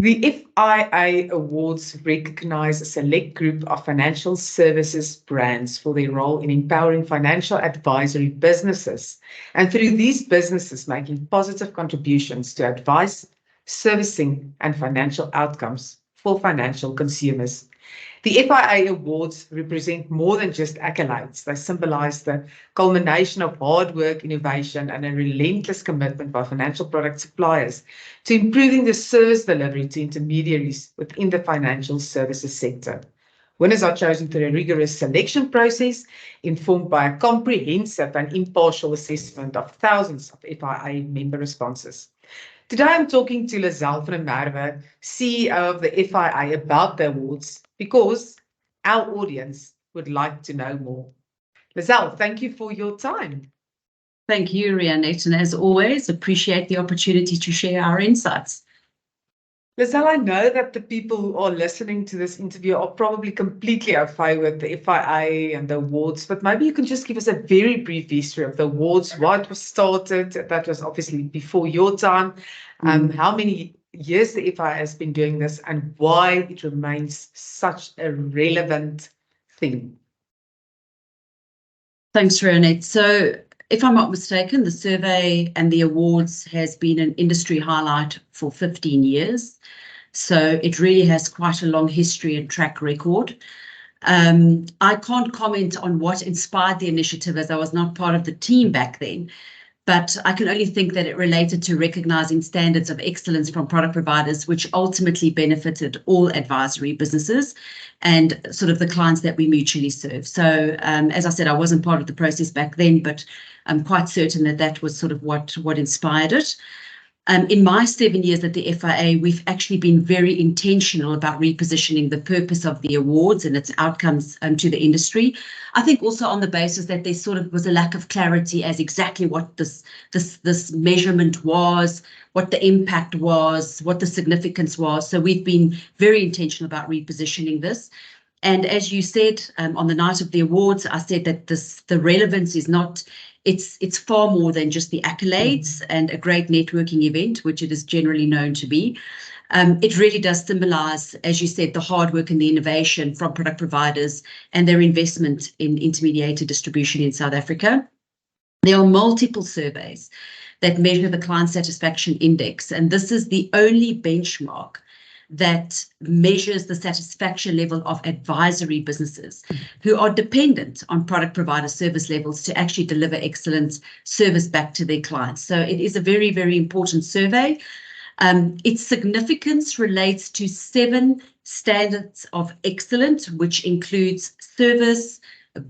The FIA Awards recognize a select group of financial services brands for their role in empowering financial advisory businesses, and through these businesses making positive contributions to advice, servicing, and financial outcomes for financial consumers. The FIA Awards represent more than just accolades. They symbolize the culmination of hard work, innovation, and a relentless commitment by financial product suppliers to improving the service delivery to intermediaries within the financial services sector. Winners are chosen through a rigorous selection process informed by a comprehensive and impartial assessment of thousands of FIA member responses. Today, I'm talking to Lizelle from Merwe, CEO of the FIA, about the awards because our audience would like to know more. Lizelle, thank you for your time. Thank you, Rianet, and as always, appreciate the opportunity to share our insights. Lizelle, I know that the people who are listening to this interview are probably completely au fait with the FIA and the awards, but maybe you can just give us a very brief history of the awards, why it was started. That was obviously before your time. How many years the FIA has been doing this and why it remains such a relevant thing. Thanks, Rianet. So, if I'm not mistaken, the survey and the awards has been an industry highlight for 15 years. So it really has quite a long history and track record. I can't comment on what inspired the initiative as I was not part of the team back then, but I can only think that it related to recognizing standards of excellence from product providers, which ultimately benefited all advisory businesses and sort of the clients that we mutually serve. So as I said, I wasn't part of the process back then, but I'm quite certain that that was sort of what inspired it. In my 7 years at the FIA, we've actually been very intentional about repositioning the purpose of the awards and its outcomes to the industry. I think also on the basis that there sort of was a lack of clarity as exactly what this measurement was, what the impact was, what the significance was. So we've been very intentional about repositioning this. And as you said, on the night of the awards, I said that the relevance is not, it's far more than just the accolades and a great networking event, which it is generally known to be. It really does symbolize, as you said, the hard work and the innovation from product providers and their investment in intermediated distribution in South Africa. There are multiple surveys that measure the client satisfaction index, and this is the only benchmark that measures the satisfaction level of advisory businesses who are dependent on product provider service levels to actually deliver excellent service back to their clients. So it is a very, very important survey. Its significance relates to 7 standards of excellence, which includes service,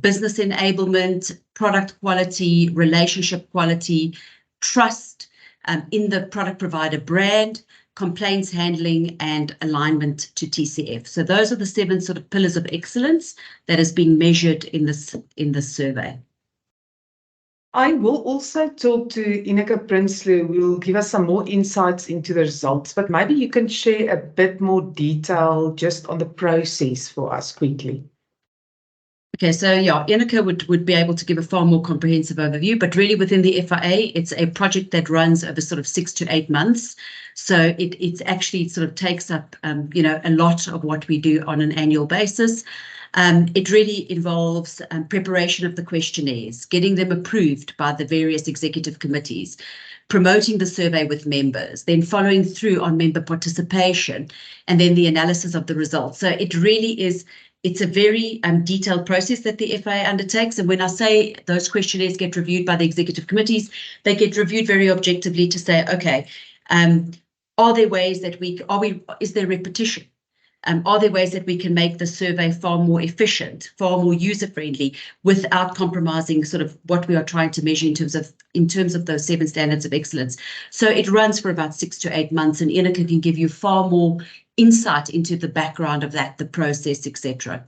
business enablement, product quality, relationship quality, trust in the product provider brand, complaints handling, and alignment to TCF. So those are the 7 sort of pillars of excellence that is being measured in this survey. I will also talk to Ineke Prinsloo, who will give us some more insights into the results, but maybe you can share a bit more detail just on the process for us quickly. Okay, so yeah, Ineke would be able to give a far more comprehensive overview, but really within the FIA, it's a project that runs over sort of 6 to 8 months. So it actually sort of takes up, a lot of what we do on an annual basis. It really involves preparation of the questionnaires, getting them approved by the various executive committees, promoting the survey with members, then following through on member participation, and then the analysis of the results. So it really is, it's a very detailed process that the FIA undertakes. And when I say those questionnaires get reviewed by the executive committees, they get reviewed very objectively to say, okay, are there ways that is there repetition? Are there ways that we can make the survey far more efficient, far more user-friendly, without compromising sort of what we are trying to measure in terms of those 7 standards of excellence? So it runs for about 6 to 8 months, and Ineke can give you far more insight into the background of that, the process, etc.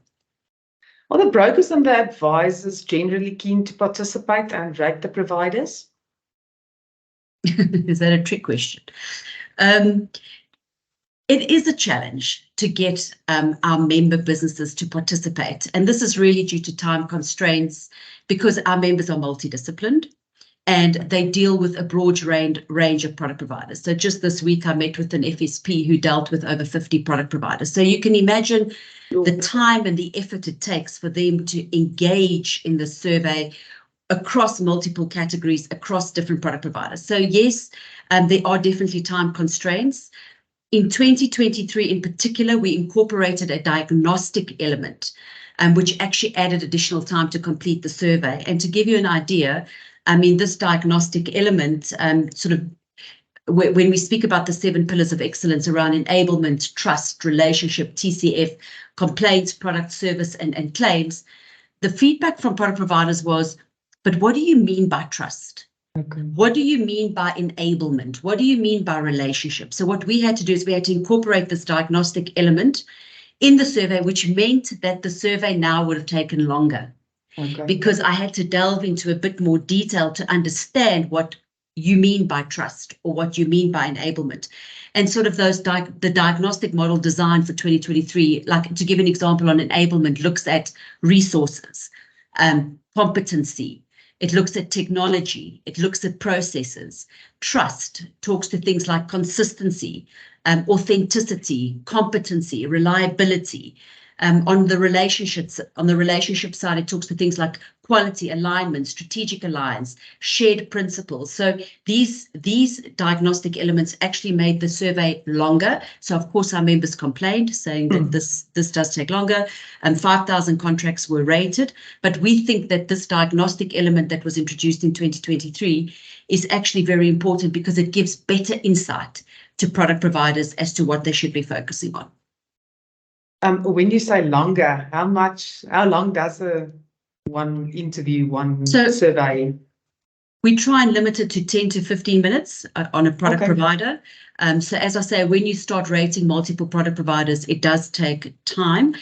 Are the brokers and the advisors generally keen to participate and rate the providers? Is that a trick question? It is a challenge to get our member businesses to participate. And this is really due to time constraints because our members are multidisciplined. and they deal with a broad range of product providers. So just this week, I met with an FSP who dealt with over 50 product providers. So you can imagine the time and the effort it takes for them to engage in the survey across multiple categories, across different product providers. So yes, there are definitely time constraints. In 2023, in particular, we incorporated a diagnostic element, which actually added additional time to complete the survey. And to give you an idea, I mean, this diagnostic element, when we speak about the 7 pillars of excellence around enablement, trust, relationship, TCF, complaints, product, service, and claims, the feedback from product providers was, but what do you mean by trust? Okay. What do you mean by enablement? What do you mean by relationship? So what we had to do is we had to incorporate this diagnostic element in the survey, which meant that the survey now would have taken longer. Okay. Because I had to delve into a bit more detail to understand what you mean by trust or what you mean by enablement. And sort of those the diagnostic model design for 2023, like to give an example on enablement, looks at resources, competency, it looks at technology, it looks at processes. Trust talks to things like consistency, authenticity, competency, reliability. On the relationship side, it talks to things like quality, alignment, strategic alliance, shared principles. So these diagnostic elements actually made the survey longer. So of course our members complained, saying that this does take longer, and 5,000 contracts were rated. But we think that this diagnostic element that was introduced in 2023 is actually very important because it gives better insight to product providers as to what they should be focusing on. When you say longer, how long does one interview, survey? We try and limit it to 10 to 15 minutes on a product provider. So as I say, when you start rating multiple product providers, it does take time.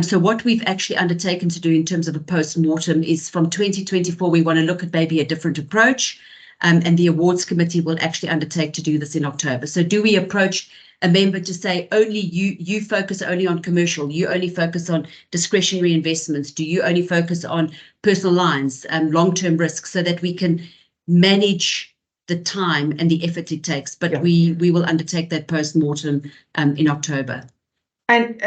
So what we've actually undertaken to do in terms of a post-mortem is from 2024, we want to look at maybe a different approach. And the awards committee will actually undertake to do this in October. So do we approach a member to say only you focus only on commercial, you only focus on discretionary investments, do you only focus on personal lines, long-term risks, so that we can manage the time and the effort it takes. But we will undertake that post-mortem in October. And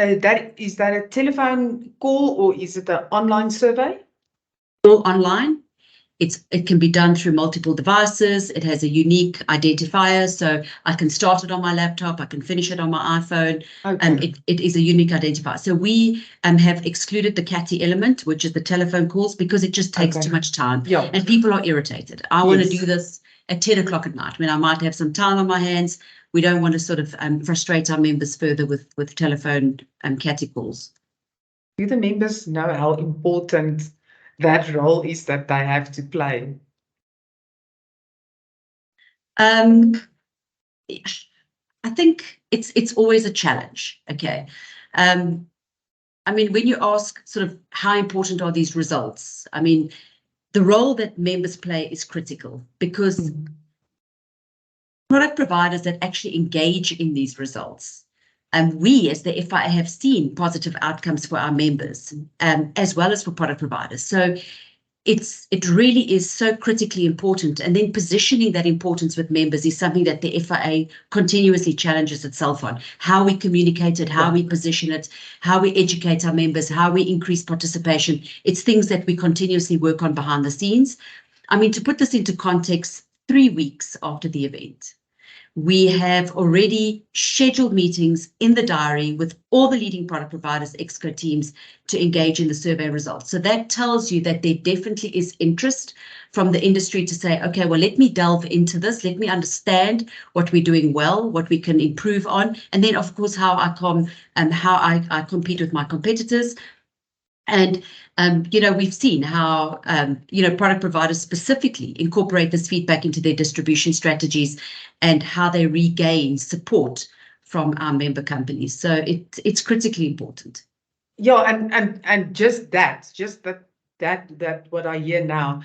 is that a telephone call or is it an online survey? All online. It can be done through multiple devices. It has a unique identifier, so I can start it on my laptop, I can finish it on my iPhone. It is a unique identifier. So we have excluded the CATI element, which is the telephone calls, because it just takes too much time. And people are irritated. I want to do this at 10 o'clock at night when I might have some time on my hands. We don't want to sort of frustrate our members further with telephone CATI calls. Do the members know how important that role is that they have to play? I think it's always a challenge. Okay. I mean, when you ask sort of how important are these results, I mean, the role that members play is critical because product providers that actually engage in these results, and we as the FIA have seen positive outcomes for our members, as well as for product providers. So it really is so critically important. And then positioning that importance with members is something that the FIA continuously challenges itself on. How we communicate it, how we position it, how we educate our members, how we increase participation. It's things that we continuously work on behind the scenes. I mean, to put this into context, 3 weeks after the event, we have already scheduled meetings in the diary with all the leading product providers, exco teams, to engage in the survey results. So that tells you that there definitely is interest from the industry to say, okay, well, let me delve into this. Let me understand what we're doing well, what we can improve on, and then, of course, how I compete with my competitors. And, we've seen how, product providers specifically incorporate this feedback into their distribution strategies and how they regain support from our member companies. So it's critically important. Yeah, and just that what I hear now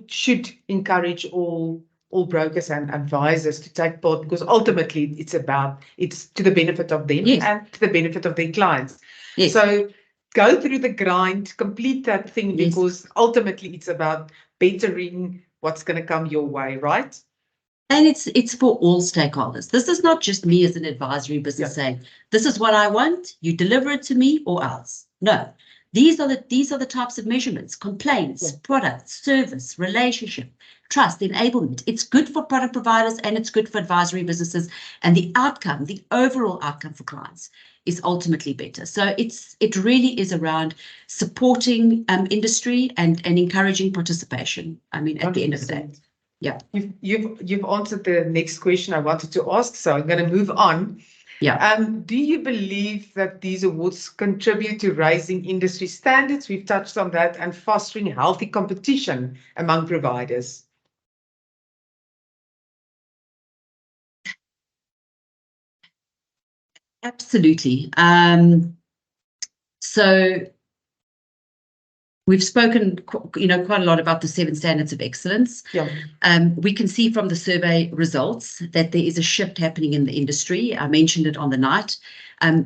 should encourage all brokers and advisors to take part, because ultimately it's to the benefit of them and to the benefit of their clients. Yes. So go through the grind, complete that thing, because ultimately it's about bettering what's going to come your way, right? And it's for all stakeholders. This is not just me as an advisory business saying, this is what I want, you deliver it to me or else. No, these are the types of measurements: complaints, products, service, relationship, trust, enablement. It's good for product providers and it's good for advisory businesses. And the outcome, the overall outcome for clients is ultimately better. So it really is around supporting industry and encouraging participation. I mean, at the end of the day. Yeah. You've answered the next question I wanted to ask, so I'm going to move on. Yeah. Do you believe that these awards contribute to raising industry standards? We've touched on that, and fostering healthy competition among providers. Absolutely. So we've spoken, quite a lot about the 7 standards of excellence. Yeah. We can see from the survey results that there is a shift happening in the industry. I mentioned it on the night.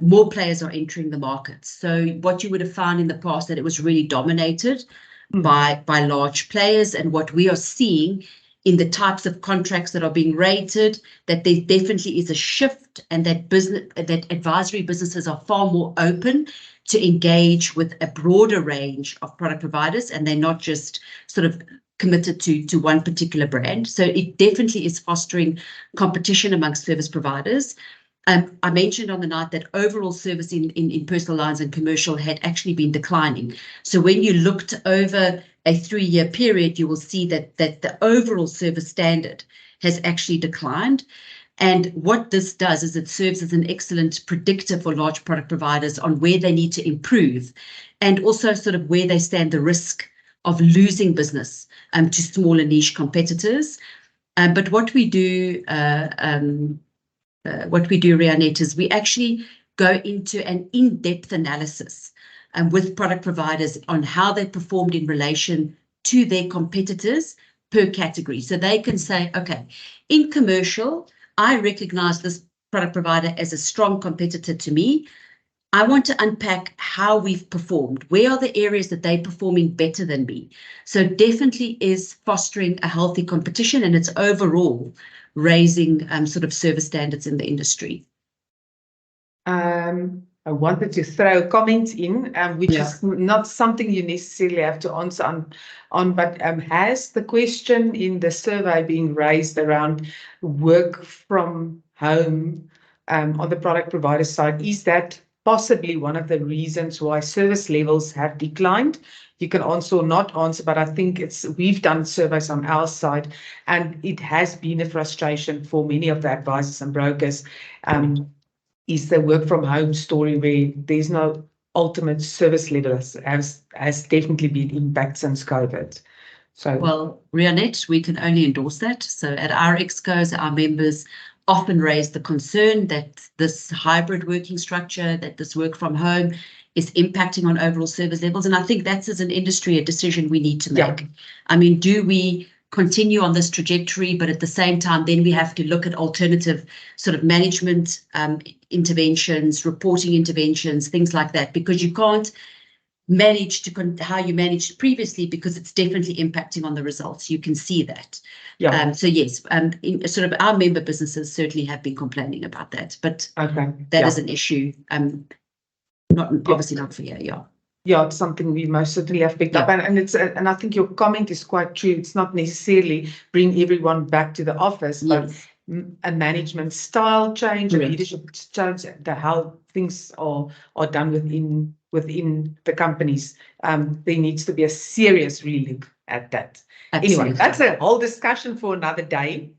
More players are entering the market. So what you would have found in the past, that it was really dominated by large players, and what we are seeing in the types of contracts that are being rated, that there definitely is a shift, and that advisory businesses are far more open to engage with a broader range of product providers, and they're not just sort of committed to one particular brand. So it definitely is fostering competition amongst service providers. I mentioned on the night that overall service in personal lines and commercial had actually been declining. So when you looked over a 3-year period, you will see that the overall service standard has actually declined. And what this does is it serves as an excellent predictor for large product providers on where they need to improve, and also sort of where they stand the risk of losing business to smaller niche competitors. But what we do, Rianet, is we actually go into an in-depth analysis with product providers on how they performed in relation to their competitors per category. So they can say, okay, in commercial, I recognize this product provider as a strong competitor to me. I want to unpack how we've performed. Where are the areas that they're performing better than me? So definitely is fostering a healthy competition, and it's overall raising sort of service standards in the industry. I wanted to throw a comment in, which is not something you necessarily have to answer on, but has the question in the survey being raised around work from home on the product provider side? Is that possibly one of the reasons why service levels have declined? You can answer or not answer, but I think we've done surveys on our side, and it has been a frustration for many of the advisors and brokers. Is the work from home story where there's no ultimate service level has definitely been impacted since COVID. So, well, Rianet, we can only endorse that. So at our excos, our members often raise the concern that this hybrid working structure, that this work from home is impacting on overall service levels. And I think that's, as an industry, a decision we need to make. Yeah. I mean, do we continue on this trajectory, but at the same time, then we have to look at alternative sort of management interventions, reporting interventions, things like that, because you can't manage how you managed previously, because it's definitely impacting on the results. You can see that. Yeah. So yes, sort of our member businesses certainly have been complaining about that, but that is an issue. Obviously not for you. Yeah. Yeah, it's something we most certainly have picked up, and I think your comment is quite true. It's not necessarily bring everyone back to the office, but a management style change, a leadership change, how things are done within the companies. There needs to be a serious relook at that. Absolutely. Anyway, that's a whole discussion for another day.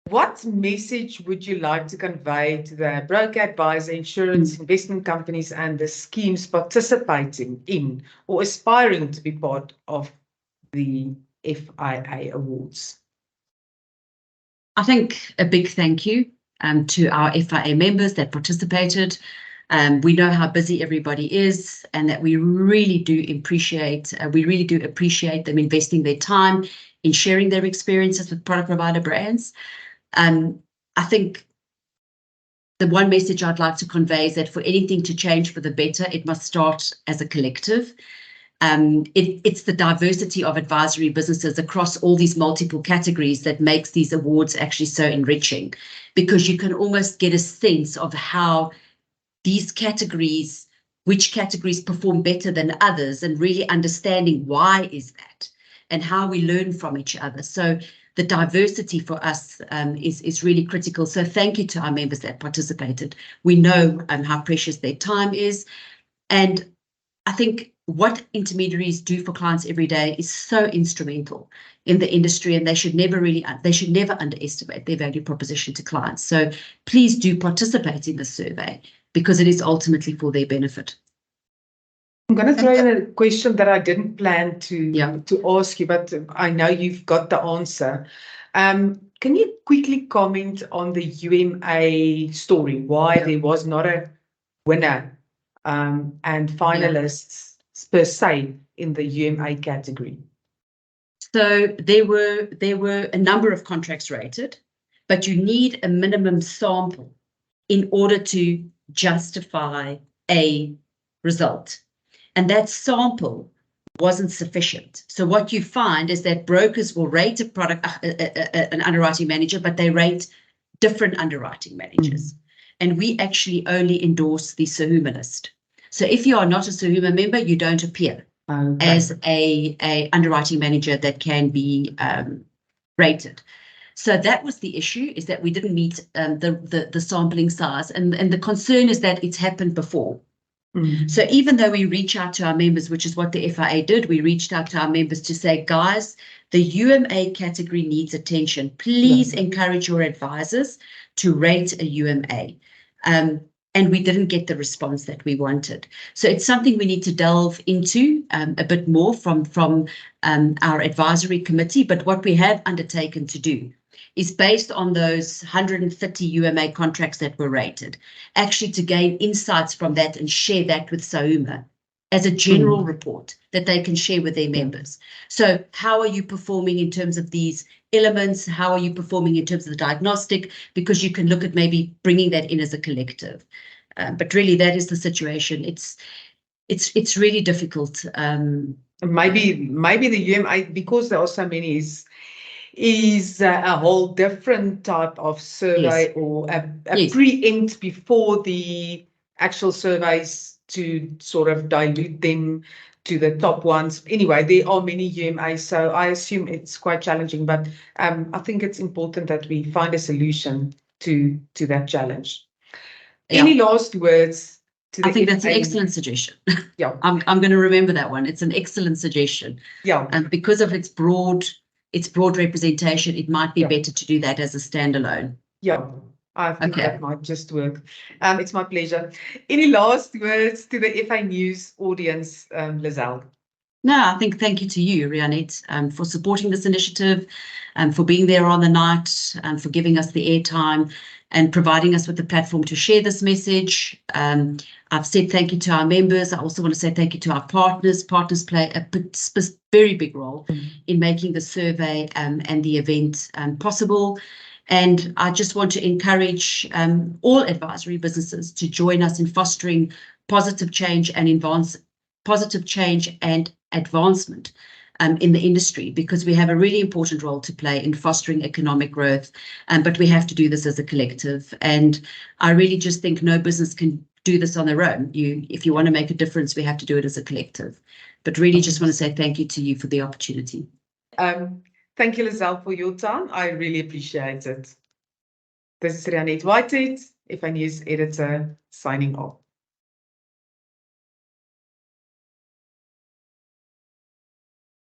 What message would you like to convey to the broker, advisor, insurance, investment companies, and the schemes participating in or aspiring to be part of the FIA Awards? I think a big thank you to our FIA members that participated. We know how busy everybody is, and that we really do appreciate them investing their time in sharing their experiences with product provider brands. I think the one message I'd like to convey is that for anything to change for the better, it must start as a collective. It's the diversity of advisory businesses across all these multiple categories that makes these awards actually so enriching, because you can almost get a sense of how these categories, which categories perform better than others, and really understanding why is that and how we learn from each other. So the diversity for us is really critical. So thank you to our members that participated. We know how precious their time is. And I think what intermediaries do for clients every day is so instrumental in the industry, and they should never underestimate their value proposition to clients. So please do participate in the survey, because it is ultimately for their benefit. I'm going to throw in a question that I didn't plan to ask you, but I know you've got the answer. Can you quickly comment on the UMA story, why there was not a winner and finalists per se in the UMA category? So there were a number of contracts rated, but you need a minimum sample in order to justify a result. And that sample wasn't sufficient. So what you find is that brokers will rate a product, an underwriting manager, but they rate different underwriting managers. And we actually only endorse the SAHUMA list. So if you are not a SAHUMA member, you don't appear as a underwriting manager that can be rated. So that was the issue, is that we didn't meet the sampling size. And the concern is that it's happened before. So even though we reach out to our members, which is what the FIA did, we reached out to our members to say, guys, the UMA category needs attention. Please encourage your advisors to rate a UMA. And we didn't get the response that we wanted. So it's something we need to delve into a bit more from our advisory committee. But what we have undertaken to do is, based on those 130 UMA contracts that were rated, actually to gain insights from that and share that with SAHUMA as a general report that they can share with their members. So how are you performing in terms of these elements? How are you performing in terms of the diagnostic? Because you can look at maybe bringing that in as a collective. But really, that is the situation. It's really difficult. Maybe the UMA, because there are so many, is a whole different type of survey, or a preempt before the actual surveys to sort of dilute them to the top ones. Anyway, there are many UMAs, so I assume it's quite challenging, but I think it's important that we find a solution to that challenge. Any last words to the I think that's an excellent suggestion. I'm going to remember that one. It's an excellent suggestion. And because of its broad representation, it might be better to do that as a standalone. I think that might just work. It's my pleasure. Any last words to the FAnews audience, Lizelle? No, I think thank you to you, Rianet, for supporting this initiative, and for being there on the night, and for giving us the airtime and providing us with the platform to share this message. I've said thank you to our members. I also want to say thank you to our partners. Partners play a very big role in making the survey and the event possible. And I just want to encourage all advisory businesses to join us in fostering positive change and advancement in the industry, because we have a really important role to play in fostering economic growth, but we have to do this as a collective. And I really just think no business can do this on their own. If you want to make a difference, we have to do it as a collective. But really just want to say thank you to you for the opportunity. Thank you, Lizelle, for your time. I really appreciate it. This is Rianet Whitehead, FAnews Editor, signing off.